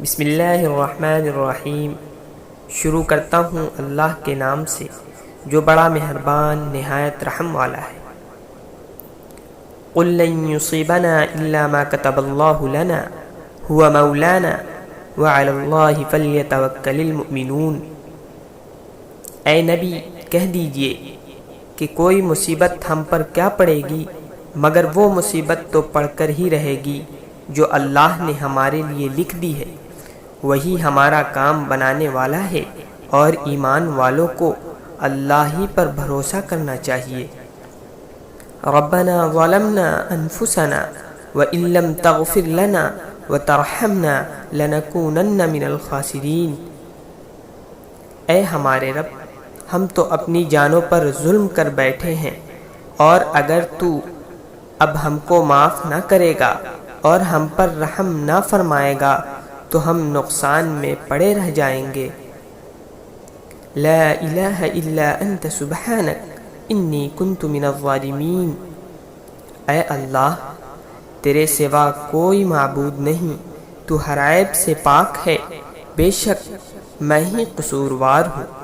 بسم اللہ الرحمن الرحیم۔ شروع کرتا ہوں اللہ کے نام سے جو بڑا مہربان نہایت رحم والا ہے۔ قل لن يصيبنا الا ما كتب الله لنا هو مولانا وعلى الله فليتوكل المؤمنون۔ اے نبی کہہ دیجئے کہ کوئی مصیبت ہم پر کیا پڑے گی مگر وہ مصیبت تو پڑ کر ہی رہے گی جو اللہ نے ہمارے لیے لکھ دی ہے، وہی ہمارا کام بنانے والا ہے، اور ایمان والوں کو اللہ ہی پر بھروسہ کرنا چاہیے۔ ربنا ظلمنا انفسنا وان لم تغفر لنا وترحمنا لنکونن من الخاسرین۔ اے ہمارے رب، ہم تو اپنی جانوں پر ظلم کر بیٹھے ہیں، اور اگر تو اب ہم کو معاف نہ کرے گا اور ہم پر رحم نہ فرمائے گا تو ہم نقصان میں پڑے رہ جائیں گے۔ لا الہ الا انت سبحانک انی کنت من الظالمین۔ اے اللہ، تیرے سوا کوئی معبود نہیں، تو ہر عیب سے پاک ہے، بے شک میں ہی قصوروار ہوں۔